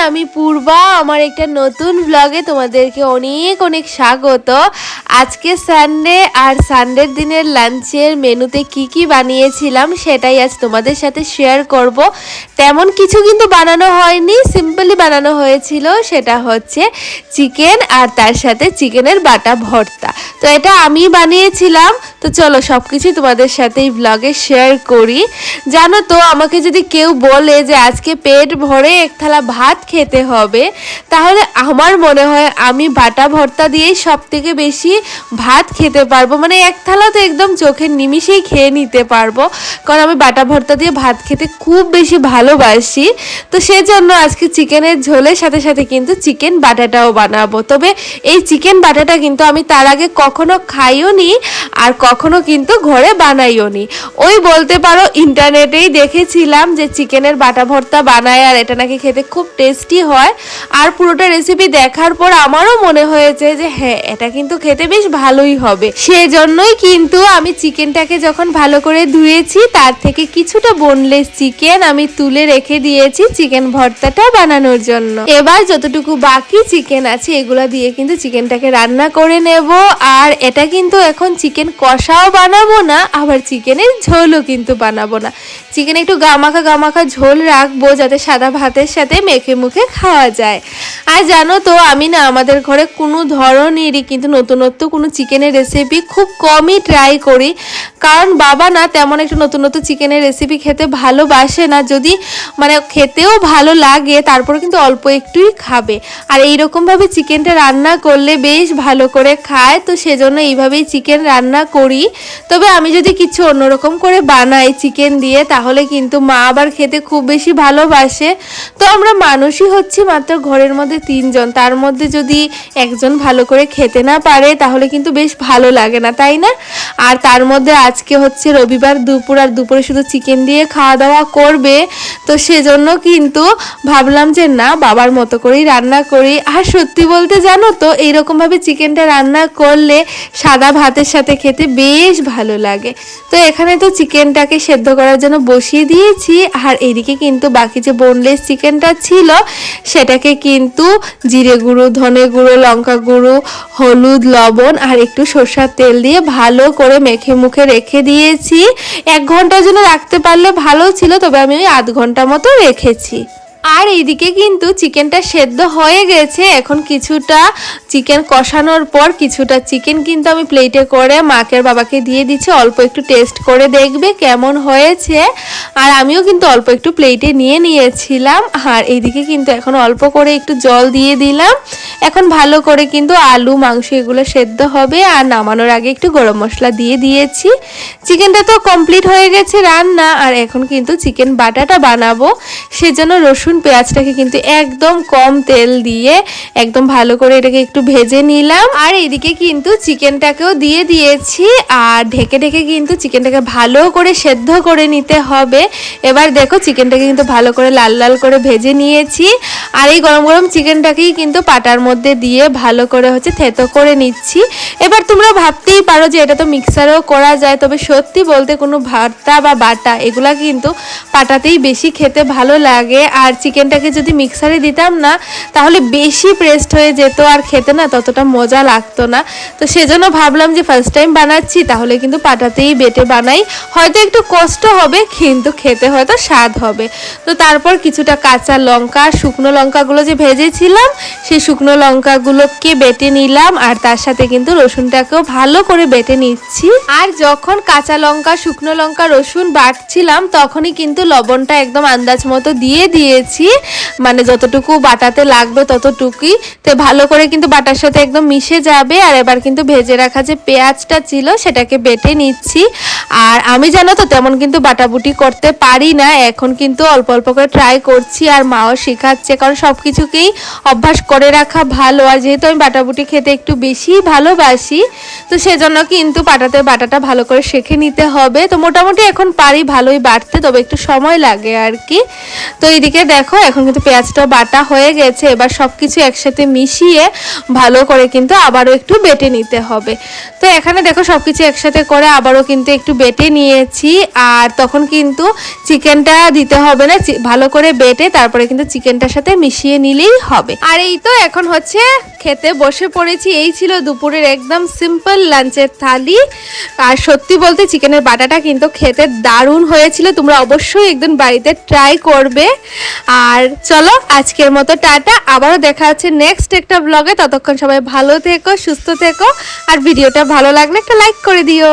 আমি পূর্বা আমার একটা নতুন ব্লগে তোমাদেরকে অনেক অনেক স্বাগত। আজকে সানডে আর সানডের দিনের লাঞ্চের মেনুতে কি কি বানিয়েছিলাম সেটাই আজ তোমাদের সাথে শেয়ার করব। তেমন কিছু কিন্তু বানানো হয়নি, সিম্পলি বানানো হয়েছিল। সেটা হচ্ছে চিকেন আর তার সাথে চিকেনের বাটা ভর্তা। তো এটা আমি বানিয়েছিলাম। তো চলো সব কিছু তোমাদের সাথে এই ব্লগে শেয়ার করি। জানো তো, আমাকে যদি কেউ বলে যে আজকে পেট ভরে এক থালা ভাত খেতে হবে, তাহলে আমার মনে হয় আমি বাটা ভর্তা দিয়েই সব থেকে বেশি ভাত খেতে পারবো। মানে এক থালা তো একদম চোখের নিমিষেই খেয়ে নিতে পারবো, কারণ আমি বাটা ভর্তা দিয়ে ভাত খেতে খুব বেশি ভালোবাসি। তো সেজন্য আজকে চিকেনের ঝোলের সাথে সাথে কিন্তু চিকেন বাটাটাও বানাবো। তবে এই চিকেন বাটাটা কিন্তু আমি তার আগে কখনো খাইও নি আর কখনো কিন্তু ঘরে বানাইও নি। ওই বলতে পারো ইন্টারনেটেই দেখেছিলাম যে চিকেনের বাটা ভর্তা বানায় আর এটা নাকি খেতে খুব টেস্টি হয়। আর পুরোটা রেসিপি দেখার পর আমারও মনে হয়েছে যে হ্যাঁ, এটা কিন্তু খেতে বেশ ভালোই হবে। সেজন্যই কিন্তু আমি চিকেনটাকে যখন ভালো করে ধুয়েছি, তার থেকে কিছুটা বোনলেস চিকেন আমি তুলে রেখে দিয়েছি চিকেন ভর্তাটা বানানোর জন্য। এবার যতটুকু বাকি চিকেন আছে এগুলা দিয়ে কিন্তু চিকেনটাকে রান্না করে নেব। আর এটা কিন্তু এখন চিকেন কষাও বানাবো না, আবার চিকেনের ঝোলও কিন্তু বানাবো না। চিকেন একটু গামাখা ঝোল রাখবো, যাতে সাদা ভাতের সাথে মেখে মুখে খাওয়া যায়। আর জানো তো, আমি না আমাদের ঘরে কোনো ধরনেরই কিন্তু নতুনত্ব কোনো চিকেনের রেসিপি খুব কমই ট্রাই করি, কারণ বাবা না তেমন একটু নতুনত্ব চিকেনের রেসিপি খেতে ভালোবাসে না। যদি মানে খেতেও ভালো লাগে, তারপরে কিন্তু অল্প একটুই খাবে। আর এইরকমভাবে চিকেনটা রান্না করলে বেশ ভালো করে খায়। তো সেজন্য এইভাবেই চিকেন রান্না করি। তবে আমি যদি কিছু অন্যরকম করে বানাই চিকেন দিয়ে, তাহলে কিন্তু মা আবার খেতে খুব বেশি ভালোবাসে। তো আমরা মানুষই হচ্ছি মাত্র ঘরের মধ্যে 3 জন, তার মধ্যে যদি একজন ভালো করে খেতে না পারে তাহলে কিন্তু বেশ ভালো লাগে না, তাই না? আর তার মধ্যে আজকে হচ্ছে রবিবার দুপুর, আর দুপুরে শুধু চিকেন দিয়ে খাওয়া দাওয়া করবে। তো সেজন্য কিন্তু ভাবলাম যে না, বাবার মতো করেই রান্না করি। আর সত্যি বলতে জানো তো, এইরকমভাবে চিকেনটা রান্না করলে সাদা ভাতের সাথে খেতে বেশ ভালো লাগে। তো এখানে তো চিকেনটাকে সেদ্ধ করার জন্য বসিয়ে দিয়েছি। আর এদিকে কিন্তু বাকি যে বোনলেস চিকেনটা ছিল সেটাকে কিন্তু জিরে গুঁড়ো, ধনে গুঁড়ো, লঙ্কা গুঁড়ো, হলুদ, লবণ আর একটু সরষের তেল দিয়ে ভালো করে মেখে মুখে রেখে দিয়েছি। 1 ঘন্টার জন্য রাখতে পারলে ভালো ছিল, তবে আমি ওই আধ ঘন্টা মতো রেখেছি। আর এইদিকে কিন্তু চিকেনটা সেদ্ধ হয়ে গেছে। এখন কিছুটা চিকেন কষানোর পর কিছুটা চিকেন কিন্তু আমি প্লেটে করে মাকে বাবাকে দিয়ে দিচ্ছি, অল্প একটু টেস্ট করে দেখবে কেমন হয়েছে। আর আমিও কিন্তু অল্প একটু প্লেটে নিয়ে নিয়েছিলাম। আর এইদিকে কিন্তু এখন অল্প করে একটু জল দিয়ে দিলাম। এখন ভালো করে কিন্তু আলু, মাংস এগুলো সেদ্ধ হবে। আর নামানোর আগে একটু গরম মশলা দিয়ে দিয়েছি। চিকেনটা তো কমপ্লিট হয়ে গেছে রান্না। আর এখন কিন্তু চিকেন বাটাটা বানাবো। সেজন্য রসুন পেঁয়াজটাকে কিন্তু একদম কম তেল দিয়ে একদম ভালো করে এটাকে একটু ভেজে নিলাম। আর এদিকে কিন্তু চিকেনটাকেও দিয়ে দিয়েছি। আর ঢেকে ঢেকে কিন্তু চিকেনটাকে ভালো করে সেদ্ধ করে নিতে হবে। এবার দেখো, চিকেনটাকে কিন্তু ভালো করে লাল লাল করে ভেজে নিয়েছি। আর এই গরম গরম চিকেনটাকেই কিন্তু পাটার মধ্যে দিয়ে ভালো করে হচ্ছে থেতো করে নিচ্ছি। এবার তোমরা ভাবতেই পারো যে এটা তো মিক্সারেও করা যায়, তবে সত্যি বলতে কোনো ভর্তা বা বাটা এগুলা কিন্তু পাটাতেই বেশি খেতে ভালো লাগে। আর চিকেনটাকে যদি মিক্সারে দিতাম না, তাহলে বেশি পেস্ট হয়ে যেত আর খেতে না ততটা মজা লাগতো না। তো সেজন্য ভাবলাম যে ফার্স্ট টাইম বানাচ্ছি, তাহলে কিন্তু পাটাতেই বেটে বানাই। হয়তো একটু কষ্ট হবে, কিন্তু খেতে হয়তো স্বাদ হবে। তো তারপর কিছুটা কাঁচা লঙ্কা, শুকনো লঙ্কাগুলো যে ভেজেছিলাম সেই শুকনো লঙ্কাগুলোকে বেটে নিলাম। আর তার সাথে কিন্তু রসুনটাকেও ভালো করে বেটে নিচ্ছি। আর যখন কাঁচা লঙ্কা, শুকনো লঙ্কা, রসুন বাটছিলাম, তখনই কিন্তু লবণটা একদম আন্দাজ মতো দিয়ে দিয়েছি। মানে যতটুকু বাটাতে লাগবে ততটুকুই। তো ভালো করে কিন্তু বাটার সাথে একদম মিশে যাবে। আর এবার কিন্তু ভেজে রাখা যে পেঁয়াজটা ছিল সেটাকে বেটে নিচ্ছি। আর আমি জানো তো তেমন কিন্তু বাটাবুটি করতে পারি না, এখন কিন্তু অল্প অল্প করে ট্রাই করছি। আর মাও শেখাচ্ছে, কারণ সব কিছুকেই অভ্যাস করে রাখা ভালো। আর যেহেতু আমি বাটাবুটি খেতে একটু বেশি ভালোবাসি, তো সেজন্য কিন্তু বাটাটা ভালো করে শেখে নিতে হবে। তো মোটামুটি এখন পারি ভালোই বাটতে, তবে একটু সময় লাগে আর কি। তো এইদিকে দেখো, এখন কিন্তু পেঁয়াজটা বাটা হয়ে গেছে। এবার সব কিছু একসাথে মিশিয়ে ভালো করে কিন্তু আবারও একটু বেটে নিতে হবে। তো এখানে দেখো সব কিছু একসাথে করে আবারও কিন্তু একটু বেটে নিয়েছি। আর তখন কিন্তু চিকেনটা দিতে হবে না, ভালো করে বেটে তারপরে কিন্তু চিকেনটার সাথে মিশিয়ে নিলেই হবে। আর এই তো এখন হচ্ছে খেতে বসে পড়েছি। এই ছিল দুপুরের একদম সিম্পল লাঞ্চের থালি। আর সত্যি বলতে চিকেনের বাটাটা কিন্তু খেতে দারুণ হয়েছিল, তোমরা অবশ্যই একদিন বাড়িতে ট্রাই করবে। আর চলো আজকের মতো টাটা, আবারও দেখা হচ্ছে নেক্সট একটা ব্লগে। ততক্ষণ সবাই ভালো থেকো, সুস্থ থেকো, আর ভিডিওটা ভালো লাগলে একটা লাইক করে দিও।